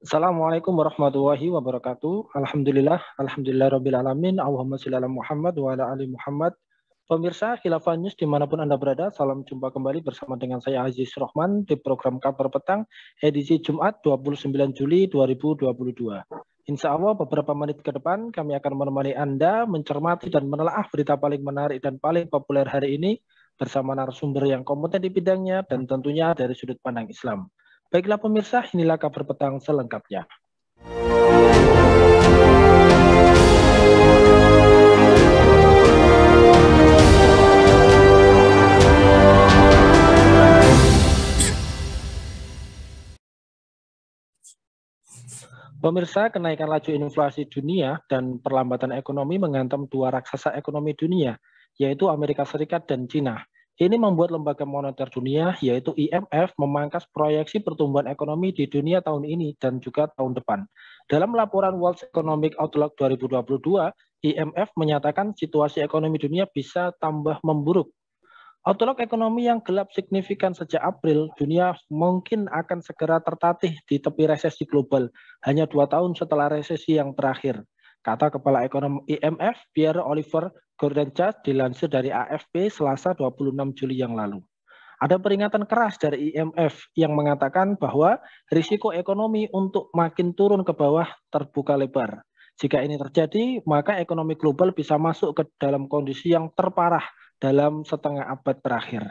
Assalamualaikum warahmatullahi wabarakatuh. Alhamdulillah rabbil alamin. Allahumma sholli ala Muhammad wa ala ali Muhammad. Pemirsa Khilafah News dimanapun Anda berada, salam jumpa kembali bersama dengan saya Aziz Rohman di program Kabar Petang edisi Jumat 29 Juli 2022. Insya Allah beberapa menit ke depan kami akan menemani Anda mencermati dan menelaah berita paling menarik dan paling populer hari ini bersama narasumber yang kompeten di bidangnya dan tentunya dari sudut pandang Islam. Baiklah pemirsa, inilah Kabar Petang selengkapnya. Pemirsa, kenaikan laju inflasi dunia dan perlambatan ekonomi menghantam dua raksasa ekonomi dunia, yaitu Amerika Serikat dan Cina. Ini membuat Lembaga Moneter Dunia, yaitu IMF, memangkas proyeksi pertumbuhan ekonomi di dunia tahun ini dan juga tahun depan. Dalam laporan World Economic Outlook 2022, IMF menyatakan situasi ekonomi dunia bisa tambah memburuk. Outlook ekonomi yang gelap signifikan sejak April, dunia mungkin akan segera tertatih di tepi resesi global, hanya 2 tahun setelah resesi yang terakhir. Kata Kepala Ekonomi IMF, Pierre-Olivier Goudenchas, dilansir dari AFP Selasa 26 Juli yang lalu. Ada peringatan keras dari IMF yang mengatakan bahwa risiko ekonomi untuk makin turun ke bawah terbuka lebar. Jika ini terjadi, maka ekonomi global bisa masuk ke dalam kondisi yang terparah dalam setengah abad terakhir.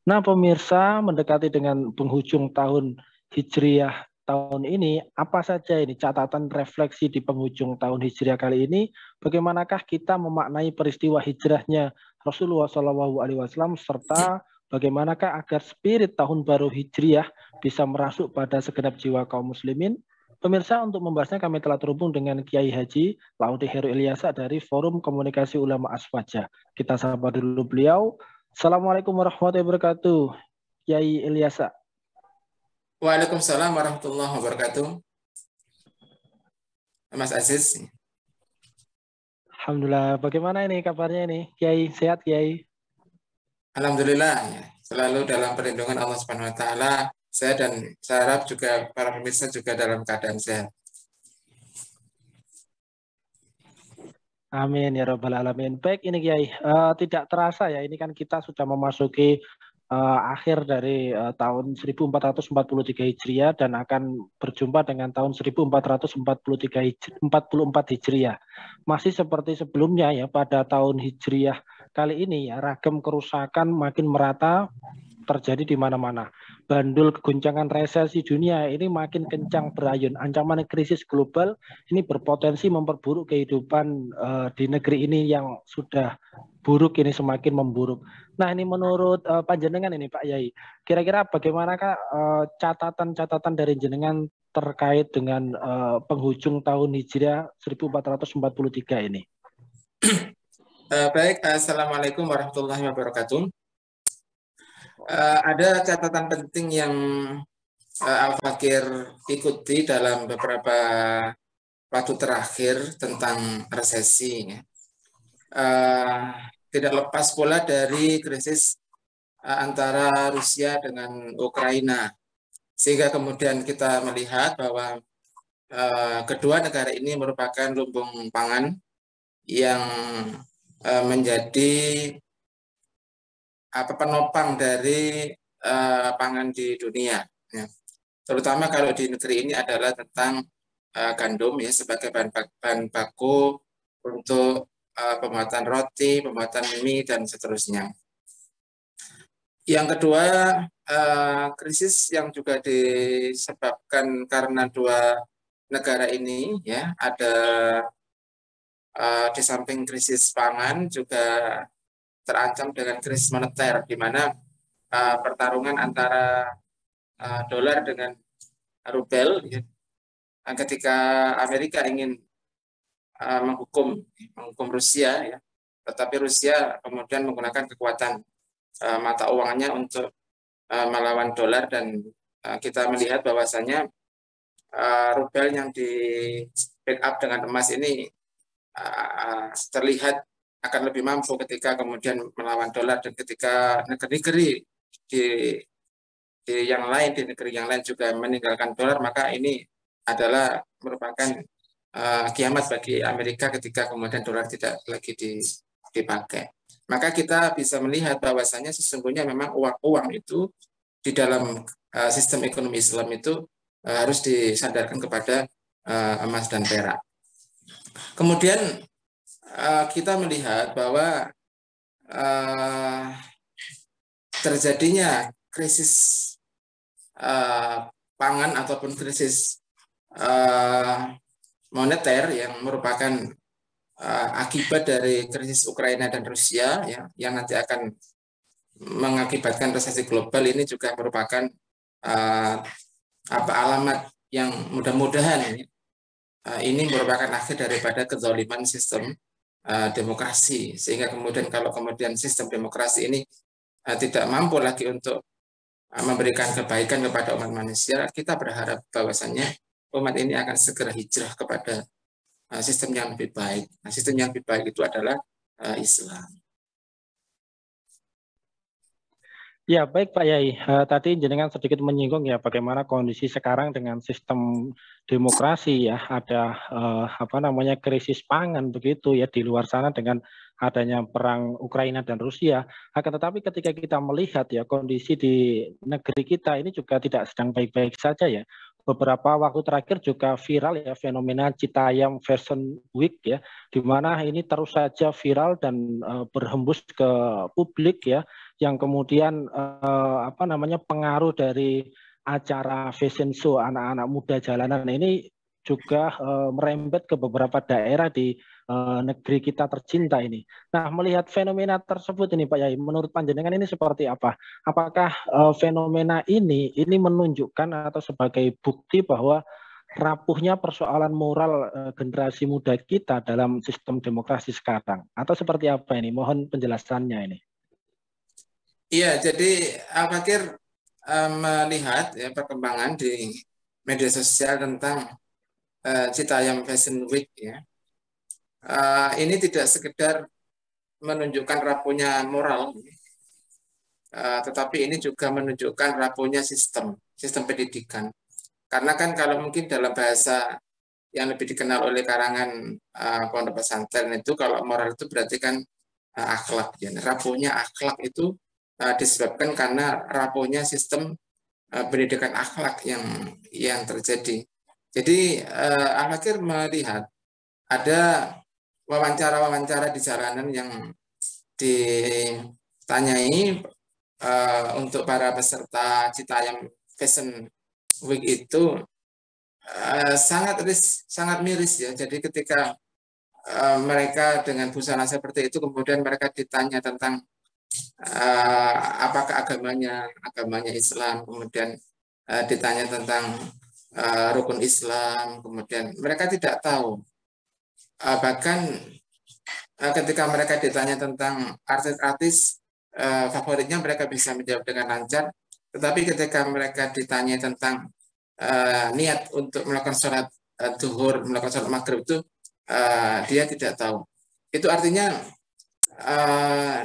Nah, pemirsa, mendekati dengan penghujung tahun Hijriah tahun ini, apa saja ini catatan refleksi di penghujung tahun Hijriah kali ini? Bagaimanakah kita memaknai peristiwa hijrahnya Rasulullah SAW serta bagaimanakah agar spirit tahun baru Hijriah bisa merasuk pada segenap jiwa kaum muslimin? Pemirsa, untuk membahasnya kami telah terhubung dengan Kiai Haji Laude Heru Ilyasa dari Forum Komunikasi Ulama Asfaja. Kita sapa dulu beliau. Assalamualaikum warahmatullahi wabarakatuh, Kiai Ilyasa. Waalaikumsalam warahmatullahi wabarakatuh. Mas Aziz. Alhamdulillah. Bagaimana ini kabarnya ini, Kiai? Sehat, Kiai? Alhamdulillah, selalu dalam perlindungan Allah Subhanahu Wa Taala. Saya dan saya harap juga para pemirsa juga dalam keadaan sehat. Amin ya rabbal alamin. Baik ini Kiai, tidak terasa ya, ini kan kita sudah memasuki akhir dari tahun 1443 Hijriah dan akan berjumpa dengan tahun 1444 Hijriah. Masih seperti sebelumnya ya, pada tahun Hijriah kali ini ya, ragam kerusakan makin merata terjadi di mana-mana. Bandul keguncangan resesi dunia ini makin kencang berayun. Ancaman krisis global ini berpotensi memperburuk kehidupan di negeri ini yang sudah buruk ini semakin memburuk. Nah, ini menurut panjenengan ini Pak Yai, kira-kira bagaimanakah catatan-catatan dari jenengan terkait dengan penghujung tahun Hijriah 1443 ini? Baik, Assalamualaikum warahmatullahi wabarakatuh. Ada catatan penting yang Al-Fakir ikuti dalam beberapa waktu terakhir tentang resesi. Tidak lepas pula dari krisis antara Rusia dengan Ukraina, sehingga kemudian kita melihat bahwa kedua negara ini merupakan lumbung pangan yang menjadi penopang dari pangan di dunia, ya. Terutama kalau di negeri ini adalah tentang gandum ya sebagai bahan baku untuk pembuatan roti, pembuatan mie dan seterusnya. Yang kedua, krisis yang juga disebabkan karena dua negara ini ya, ada di samping krisis pangan juga terancam dengan krisis moneter, di mana pertarungan antara dolar dengan rubel, ya, ketika Amerika ingin menghukum Rusia, ya, tetapi Rusia kemudian menggunakan kekuatan mata uangnya untuk melawan dolar, dan kita melihat bahwasanya rubel yang di backup dengan emas ini terlihat akan lebih mampu ketika kemudian melawan dolar, dan ketika negeri-negeri di negeri yang lain juga meninggalkan dolar, maka ini adalah merupakan kiamat bagi Amerika ketika kemudian dolar tidak lagi dipakai. Maka kita bisa melihat bahwasannya sesungguhnya memang uang itu di dalam sistem ekonomi Islam itu harus disandarkan kepada emas dan perak. Kemudian kita melihat bahwa terjadinya krisis pangan ataupun krisis moneter yang merupakan akibat dari krisis Ukraina dan Rusia, ya, yang nanti akan mengakibatkan resesi global, ini juga merupakan alamat yang mudah-mudahan ini merupakan akhir daripada kezaliman sistem demokrasi, sehingga kemudian kalau kemudian sistem demokrasi ini tidak mampu lagi untuk memberikan kebaikan kepada umat manusia, kita berharap bahwasannya umat ini akan segera hijrah kepada sistem yang lebih baik. Nah, sistem yang lebih baik itu adalah Islam. Ya, baik Pak Yai. Tadi jenengan sedikit menyinggung ya bagaimana kondisi sekarang dengan sistem demokrasi ya, ada krisis pangan begitu ya di luar sana dengan adanya perang Ukraina dan Rusia. Akan tetapi ketika kita melihat ya kondisi di negeri kita ini juga tidak sedang baik-baik saja ya. Beberapa waktu terakhir juga viral ya fenomena Citayam Fashion Week ya, di mana ini terus saja viral dan berhembus ke publik ya, yang kemudian pengaruh dari acara fashion show anak-anak muda jalanan ini juga merembet ke beberapa daerah di negeri kita tercinta ini. Nah, melihat fenomena tersebut ini Pak Yai, menurut panjenengan ini seperti apa? Apakah fenomena ini menunjukkan atau sebagai bukti bahwa rapuhnya persoalan moral generasi muda kita dalam sistem demokrasi sekarang? Atau seperti apa ini? Mohon penjelasannya ini. Iya, jadi Al-Fakir melihat ya perkembangan di media sosial tentang Citayam Fashion Week ya. Ini tidak sekedar menunjukkan rapuhnya moral, tetapi ini juga menunjukkan rapuhnya sistem pendidikan. Karena kan kalau mungkin dalam bahasa yang lebih dikenal oleh karangan pondok pesantren itu, kalau moral itu berarti kan akhlak. Ya. Rapuhnya akhlak itu disebabkan karena rapuhnya sistem pendidikan akhlak yang terjadi. Jadi Al-Fakir melihat ada wawancara-wawancara di jalanan yang ditanyai untuk para peserta Citayam Fashion Week itu sangat miris ya. Jadi ketika mereka dengan busana seperti itu, kemudian mereka ditanya tentang apakah agamanya Islam, kemudian ditanya tentang rukun Islam, kemudian mereka tidak tahu. Bahkan ketika mereka ditanya tentang artis-artis favoritnya, mereka bisa menjawab dengan lancar. Tetapi ketika mereka ditanya tentang niat untuk melakukan sholat zuhur, melakukan sholat maghrib itu, dia tidak tahu. Itu artinya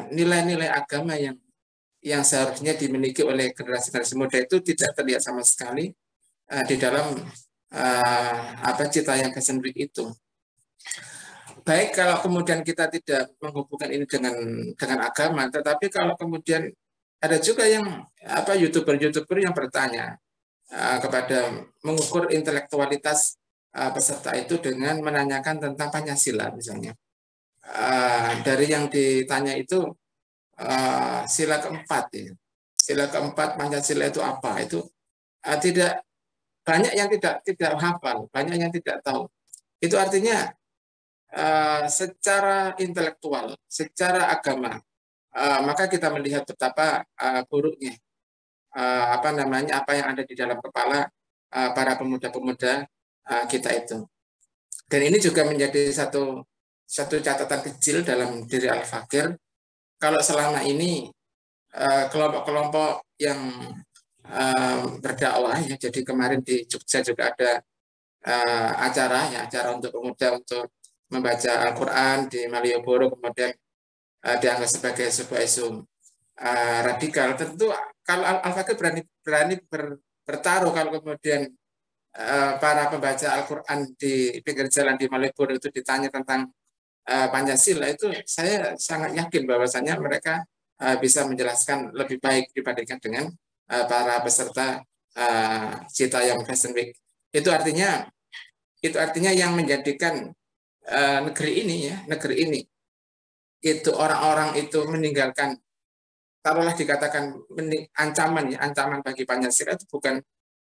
nilai-nilai agama yang seharusnya dimiliki oleh generasi muda itu tidak terlihat sama sekali di dalam Citayam Fashion Week itu. Baik kalau kemudian kita tidak menghubungkan ini dengan agama, tetapi kalau kemudian ada juga yang youtuber yang bertanya kepada mengukur intelektualitas peserta itu dengan menanyakan tentang Pancasila misalnya. Dari yang ditanya itu sila keempat ya. Sila keempat Pancasila itu apa? Itu tidak banyak yang tidak hafal, banyak yang tidak tahu. Itu artinya secara intelektual, secara agama, maka kita melihat betapa buruknya apa yang ada di dalam kepala para pemuda-pemuda kita itu. Dan ini juga menjadi satu catatan kecil dalam diri Al-Fakir. Kalau selama ini kelompok-kelompok yang berdakwah ya, jadi kemarin di Jogja juga ada acara untuk pemuda untuk membaca Al-Quran di Malioboro, kemudian dianggap sebagai sebuah isu radikal. Tentu kalau Al-Fakir berani bertaruh kalau kemudian para pembaca Al-Quran di pinggir jalan di Malioboro itu ditanya tentang Pancasila, itu saya sangat yakin bahwasanya mereka bisa menjelaskan lebih baik dibandingkan dengan para peserta Citayam Fashion Week. Itu artinya yang menjadikan negeri ini itu orang-orang itu meninggalkan, taruhlah dikatakan ancaman bagi Pancasila itu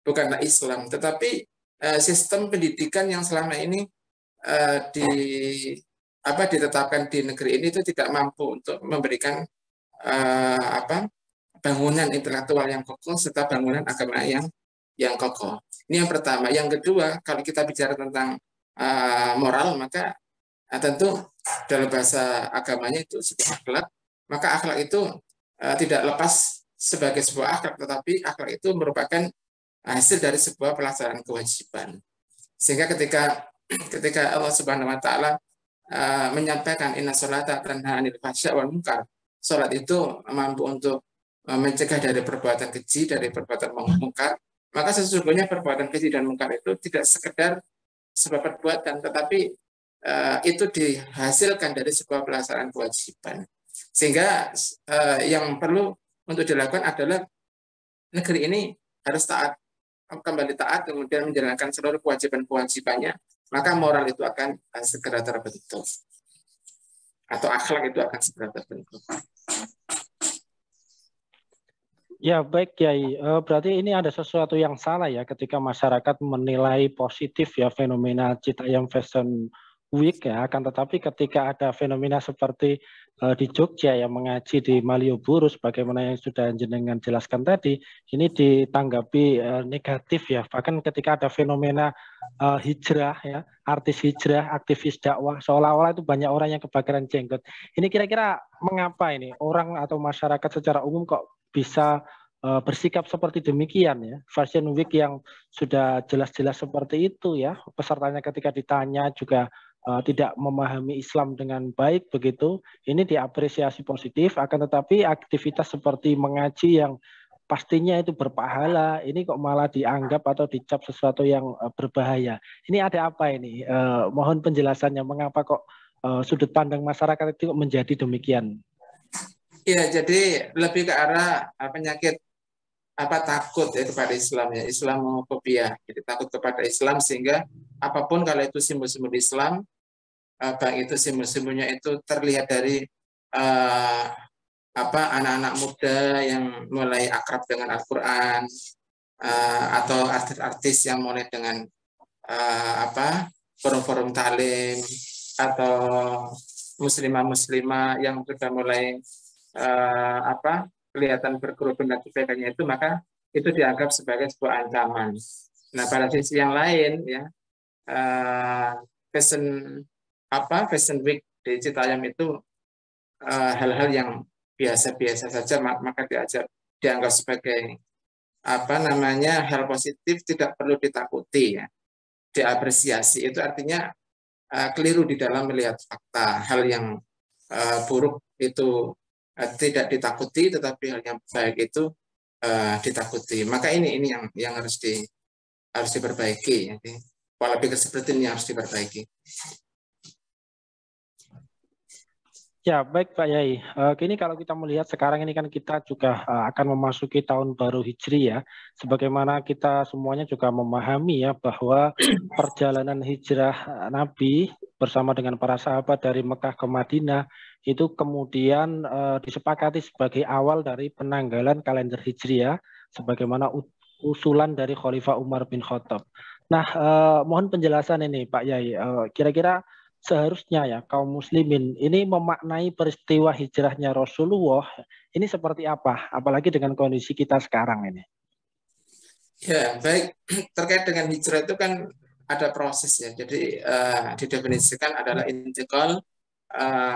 bukanlah Islam, tetapi sistem pendidikan yang selama ini ditetapkan di negeri ini itu tidak mampu untuk memberikan bangunan intelektual yang kokoh serta bangunan agama yang kokoh. Ini yang pertama. Yang kedua, kalau kita bicara tentang moral, maka tentu dalam bahasa agamanya itu sebuah akhlak. Maka akhlak itu tidak lepas sebagai sebuah akhlak, tetapi akhlak itu merupakan hasil dari sebuah pelaksanaan kewajiban. Sehingga ketika Allah Subhanahu Wa Taala menyampaikan inna sholata tanha 'anil fahsya wal munkar, sholat itu mampu untuk mencegah dari perbuatan keji, dari perbuatan mungkar, maka sesungguhnya perbuatan keji dan mungkar itu tidak sekedar sebuah perbuatan, tetapi itu dihasilkan dari sebuah pelaksanaan kewajiban. Sehingga yang perlu untuk dilakukan adalah negeri ini harus kembali taat, kemudian menjalankan seluruh kewajiban-kewajibannya, maka moral itu akan segera terbentuk, atau akhlak itu akan segera terbentuk. Ya, baik Kiai. Berarti ini ada sesuatu yang salah ya ketika masyarakat menilai positif ya fenomena Citayam Fashion Week ya. Akan tetapi ketika ada fenomena seperti di Jogja yang mengaji di Malioboro, sebagaimana yang sudah jenengan jelaskan tadi, ini ditanggapi negatif ya. Bahkan ketika ada fenomena hijrah ya, artis hijrah, aktivis dakwah, seolah-olah itu banyak orang yang kebakaran jenggot. Ini kira-kira mengapa ini orang atau masyarakat secara umum kok bisa bersikap seperti demikian ya. Fashion Week yang sudah jelas-jelas seperti itu ya, pesertanya ketika ditanya juga tidak memahami Islam dengan baik begitu. Ini diapresiasi positif, akan tetapi aktivitas seperti mengaji yang pastinya itu berpahala, ini kok malah dianggap atau dicap sesuatu yang berbahaya. Ini ada apa ini? Mohon penjelasannya, mengapa kok sudut pandang masyarakat itu menjadi demikian? Iya, jadi lebih ke arah penyakit takut ya kepada Islam ya, Islamofobia. Jadi takut kepada Islam sehingga apapun kalau itu simbol-simbol Islam, baik itu simbol-simbolnya itu terlihat dari anak-anak muda yang mulai akrab dengan Al-Quran, atau artis-artis yang mulai dengan forum-forum talim, atau muslimah-muslimah yang sudah mulai kelihatan berkerudung dan sebagainya itu, maka itu dianggap sebagai sebuah ancaman. Nah, pada sisi yang lain ya, Fashion Week di Citayam itu hal-hal yang biasa-biasa saja, maka dianggap sebagai hal positif, tidak perlu ditakuti ya, diapresiasi. Itu artinya keliru di dalam melihat fakta. Hal yang buruk itu tidak ditakuti, tetapi hal yang baik itu ditakuti. Maka ini yang harus diperbaiki. Jadi, pola pikir seperti ini harus diperbaiki. Ya, baik Pak Yai. Kini kalau kita melihat sekarang ini kan kita juga akan memasuki tahun baru Hijri ya. Sebagaimana kita semuanya juga memahami ya bahwa perjalanan hijrah Nabi bersama dengan para sahabat dari Mekah ke Madinah itu kemudian disepakati sebagai awal dari penanggalan kalender Hijriah sebagaimana usulan dari Khalifah Umar bin Khattab. Nah, mohon penjelasan ini Pak Yai. Kira-kira seharusnya ya kaum muslimin ini memaknai peristiwa hijrahnya Rasulullah ini seperti apa, apalagi dengan kondisi kita sekarang ini? Ya, baik. Terkait dengan hijrah itu kan ada prosesnya. Jadi didefinisikan adalah intikal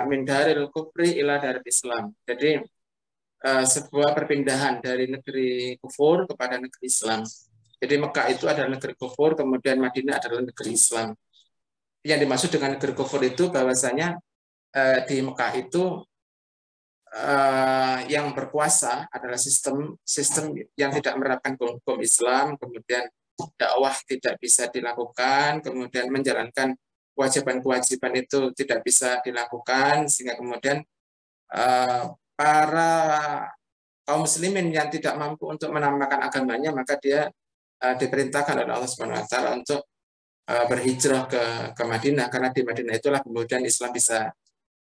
min daril kufri ila daril Islam. Jadi sebuah perpindahan dari negeri kufur kepada negeri Islam. Jadi Mekah itu adalah negeri kufur, kemudian Madinah adalah negeri Islam. Yang dimaksud dengan negeri kufur itu bahwasanya di Mekah itu yang berkuasa adalah sistem yang tidak menerapkan hukum Islam, kemudian dakwah tidak bisa dilakukan, kemudian menjalankan kewajiban-kewajiban itu tidak bisa dilakukan, sehingga kemudian para kaum muslimin yang tidak mampu untuk menampakkan agamanya, maka dia diperintahkan oleh Allah Subhanahu wa taala untuk berhijrah ke Madinah, karena di Madinah itulah kemudian Islam bisa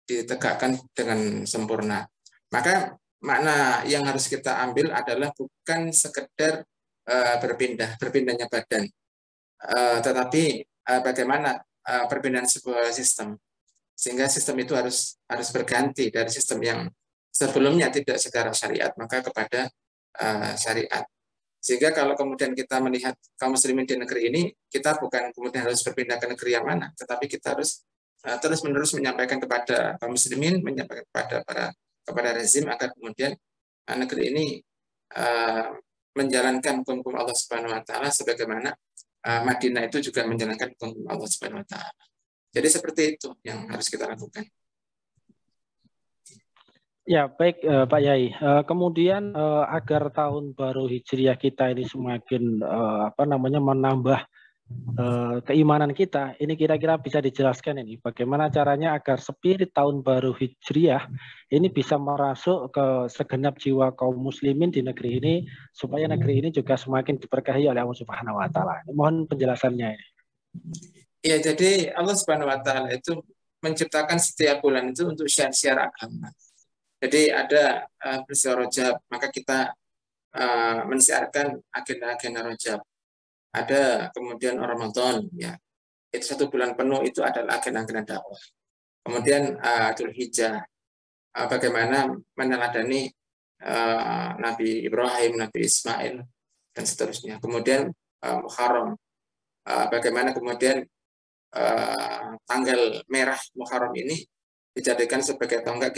ditegakkan dengan sempurna. Maka makna yang harus kita ambil adalah bukan sekedar berpindahnya badan, tetapi bagaimana perpindahan sebuah sistem, sehingga sistem itu harus berganti dari sistem yang sebelumnya tidak secara syariat maka kepada syariat. Sehingga kalau kemudian kita melihat kaum muslimin di negeri ini, kita bukan kemudian harus berpindah ke negeri yang mana, tetapi kita harus terus-menerus menyampaikan kepada kaum muslimin, menyampaikan kepada rezim agar kemudian negeri ini menjalankan hukum Allah Subhanahu wa taala sebagaimana Madinah itu juga menjalankan hukum Allah Subhanahu wa taala. Jadi seperti itu yang harus kita lakukan. Ya, baik Pak Yai. Kemudian agar tahun baru Hijriah kita ini semakin menambah keimanan kita, ini kira-kira bisa dijelaskan ini bagaimana caranya agar spirit tahun baru Hijriah ini bisa merasuk ke segenap jiwa kaum muslimin di negeri ini, supaya negeri ini juga semakin diberkahi oleh Allah Subhanahu wa taala. Mohon penjelasannya ini. Ya, jadi Allah Subhanahu wa taala itu menciptakan setiap bulan itu untuk syiar-syiar agama. Jadi ada peristiwa Rajab, maka kita mensiarkan agenda-agenda Rajab. Ada kemudian Ramadan, ya itu 1 bulan penuh itu adalah agenda-agenda dakwah. Kemudian Dzul Hijjah, bagaimana meneladani Nabi Ibrahim, Nabi Ismail dan seterusnya. Kemudian Muharram, bagaimana kemudian tanggal merah Muharram ini dijadikan sebagai tonggak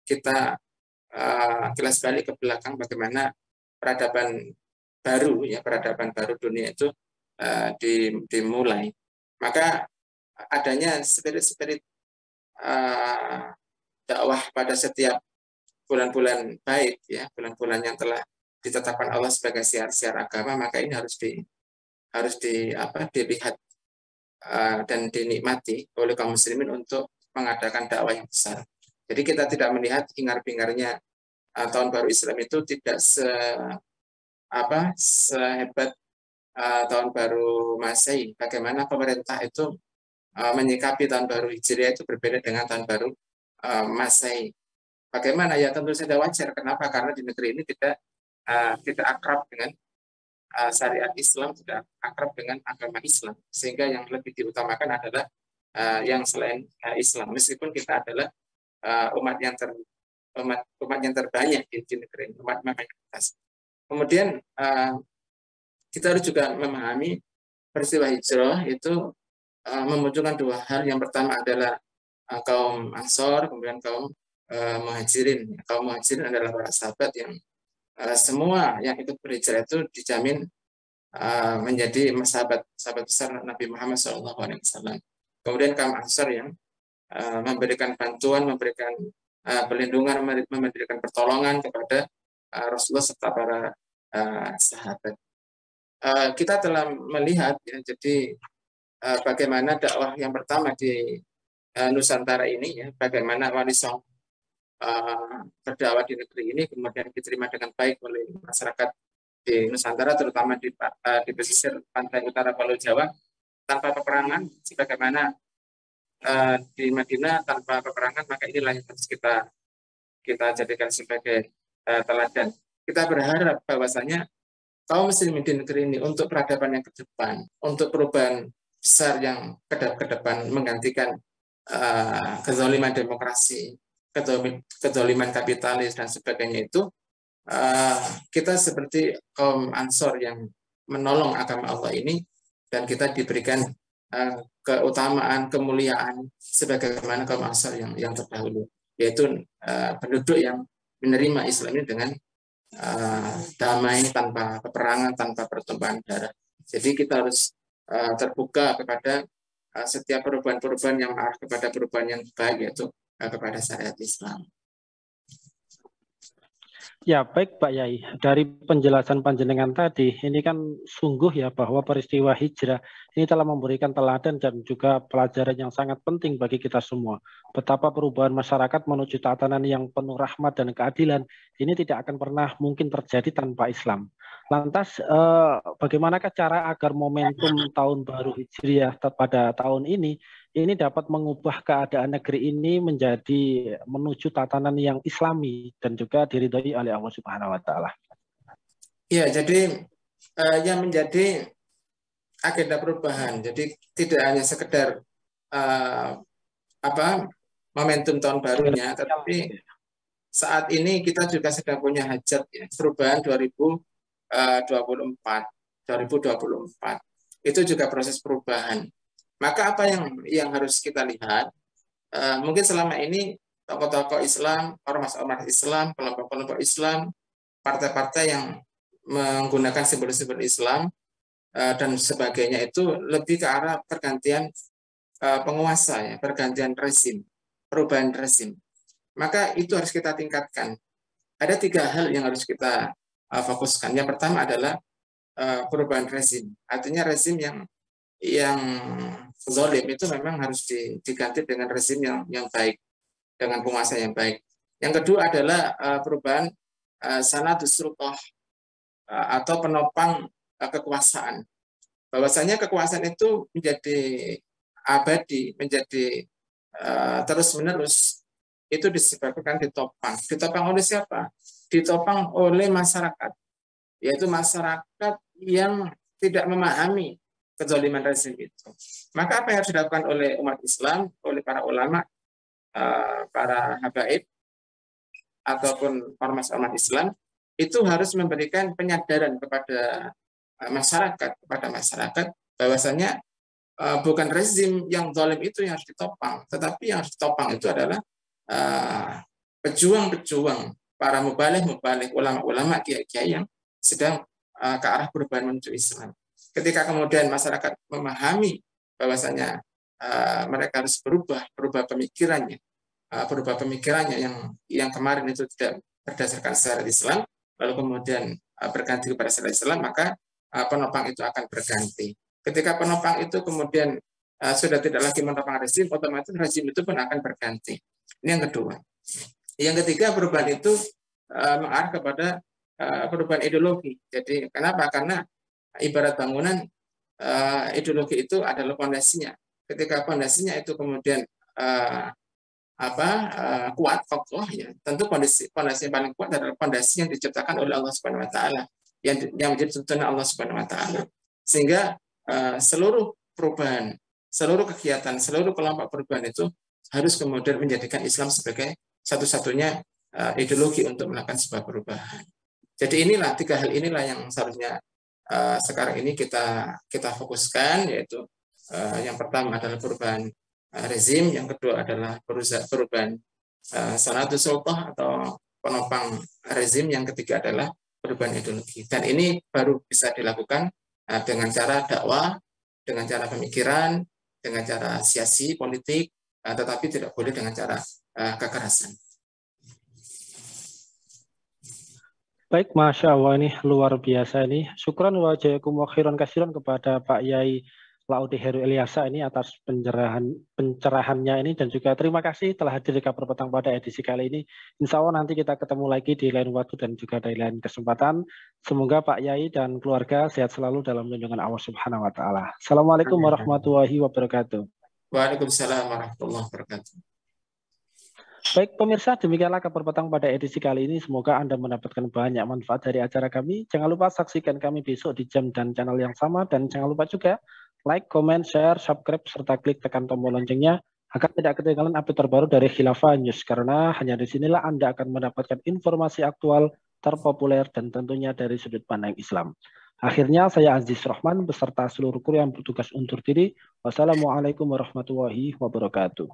kita kilas balik ke belakang bagaimana peradaban baru dunia itu dimulai. Maka adanya spirit dakwah pada setiap bulan-bulan baik, ya bulan-bulan yang telah ditetapkan Allah sebagai syiar-syiar agama, maka ini harus dilihat dan dinikmati oleh kaum muslimin untuk mengadakan dakwah yang besar. Jadi kita tidak melihat hingar-bingarnya tahun baru Islam itu tidak sehebat tahun baru Masehi. Bagaimana pemerintah itu menyikapi tahun baru Hijriah itu berbeda dengan tahun baru Masehi. Bagaimana? Ya tentu saja wajar. Kenapa? Karena di negeri ini tidak akrab dengan syariat Islam, tidak akrab dengan agama Islam, sehingga yang lebih diutamakan adalah yang selain Islam. Meskipun kita adalah umat yang terbanyak di negeri ini, umat mayoritas. Kemudian kita harus juga memahami peristiwa hijrah itu memunculkan 2 hal. Yang pertama adalah kaum Ansor, kemudian kaum Muhajirin. Kaum Muhajirin adalah para sahabat yang semua yang ikut berhijrah itu dijamin menjadi sahabat besar Nabi Muhammad SAW. Kemudian kaum Ansor yang memberikan bantuan, memberikan perlindungan, memberikan pertolongan kepada Rasulullah serta para sahabat. Kita telah melihat, ya, jadi bagaimana dakwah yang pertama di Nusantara ini, ya, bagaimana Wali Songo berdakwah di negeri ini kemudian diterima dengan baik oleh masyarakat di Nusantara, terutama di pesisir pantai utara Pulau Jawa, tanpa peperangan, sebagaimana di Madinah tanpa peperangan, maka inilah yang harus kita jadikan sebagai teladan. Kita berharap bahwasanya kaum muslimin di negeri ini untuk peradaban yang ke depan, untuk perubahan besar yang ke depan menggantikan kezaliman demokrasi, kezaliman kapitalis dan sebagainya itu, kita seperti kaum Ansor yang menolong agama Allah ini, dan kita diberikan keutamaan, kemuliaan sebagaimana kaum Ansor yang terdahulu, yaitu penduduk yang menerima Islam ini dengan damai, tanpa peperangan, tanpa pertumpahan darah. Jadi kita harus terbuka kepada setiap perubahan-perubahan yang mengarah kepada perubahan yang baik, yaitu kepada syariat Islam. Ya, baik Pak Yai. Dari penjelasan panjenengan tadi, ini kan sungguh ya bahwa peristiwa hijrah ini telah memberikan teladan dan juga pelajaran yang sangat penting bagi kita semua. Betapa perubahan masyarakat menuju tatanan yang penuh rahmat dan keadilan ini tidak akan pernah mungkin terjadi tanpa Islam. Lantas, bagaimanakah cara agar momentum tahun baru hijriah pada tahun ini dapat mengubah keadaan negeri ini menjadi menuju tatanan yang Islami dan juga diridhoi oleh Allah Subhanahu wa taala. Ya, jadi yang menjadi agenda perubahan. Jadi tidak hanya sekedar momentum tahun barunya, tetapi saat ini kita juga sedang punya hajat ya, perubahan 2024. Itu juga proses perubahan. Maka apa yang harus kita lihat? Mungkin selama ini tokoh-tokoh Islam, ormas-ormas Islam, kelompok-kelompok Islam, partai-partai yang menggunakan simbol-simbol Islam dan sebagainya itu lebih ke arah pergantian penguasa ya, pergantian rezim, perubahan rezim. Maka itu harus kita tingkatkan. Ada 3 hal yang harus kita fokuskan. Yang pertama adalah perubahan rezim. Artinya rezim yang zalim itu memang harus diganti dengan rezim yang baik, dengan penguasa yang baik. Yang kedua adalah perubahan sanadus sultah atau penopang kekuasaan. Bahwasanya kekuasaan itu menjadi abadi, menjadi terus-menerus, itu disebabkan ditopang. Ditopang oleh siapa? Ditopang oleh masyarakat, yaitu masyarakat yang tidak memahami kezaliman rezim itu. Maka apa yang harus dilakukan oleh umat Islam, oleh para ulama, para habaib, ataupun ormas-ormas Islam, itu harus memberikan penyadaran kepada masyarakat, bahwasanya bukan rezim yang zalim itu yang harus ditopang, tetapi yang harus ditopang itu adalah pejuang-pejuang, para mubalih, ulama-ulama, kiai-kiai yang sedang ke arah perubahan menuju Islam. Ketika kemudian masyarakat memahami bahwasanya mereka harus berubah pemikirannya, yang kemarin itu tidak berdasarkan syariat Islam, lalu kemudian berganti kepada syariat Islam, maka penopang itu akan berganti. Ketika penopang itu kemudian sudah tidak lagi menopang rezim, otomatis rezim itu pun akan berganti. Ini yang kedua. Yang ketiga, perubahan itu mengarah kepada perubahan ideologi. Jadi kenapa? Karena ibarat bangunan, ideologi itu adalah fondasinya. Ketika fondasinya itu kemudian kuat, kokoh, ya tentu fondasi yang paling kuat adalah fondasi yang diciptakan oleh Allah Subhanahu Wa Taala, yang menjadi tuntunan Allah Subhanahu Wa Taala. Sehingga seluruh perubahan, seluruh kegiatan, seluruh kelompok perubahan itu harus kemudian menjadikan Islam sebagai satu-satunya ideologi untuk melakukan sebuah perubahan. Jadi inilah 3 hal inilah yang seharusnya sekarang ini kita fokuskan, yaitu yang pertama adalah perubahan rezim, yang kedua adalah perubahan sanadus sultah atau penopang rezim, yang ketiga adalah perubahan ideologi. Dan ini baru bisa dilakukan dengan cara dakwah, dengan cara pemikiran, dengan cara siasi politik, tetapi tidak boleh dengan cara kekerasan. Baik, Masya Allah, ini luar biasa ini. Syukran wa jazakum wa khairan kasiran kepada Pak Yai Laude Heru Ilyasa ini atas pencerahannya ini, dan juga terima kasih telah hadir di Kabar Petang pada edisi kali ini. Insya Allah nanti kita ketemu lagi di lain waktu dan juga di lain kesempatan. Semoga Pak Yai dan keluarga sehat selalu dalam lindungan Allah Subhanahu Wa Taala. Assalamualaikum warahmatullahi wabarakatuh. Waalaikumsalam warahmatullahi wabarakatuh. Baik pemirsa, demikianlah Kabar Petang pada edisi kali ini. Semoga Anda mendapatkan banyak manfaat dari acara kami. Jangan lupa saksikan kami besok di jam dan channel yang sama. Dan jangan lupa juga like, comment, share, subscribe, serta klik tekan tombol loncengnya agar tidak ketinggalan update terbaru dari Khilafah News. Karena hanya di sinilah Anda akan mendapatkan informasi aktual, terpopuler, dan tentunya dari sudut pandang Islam. Akhirnya saya Aziz Rahman beserta seluruh kru yang bertugas undur diri. Wassalamualaikum warahmatullahi wabarakatuh.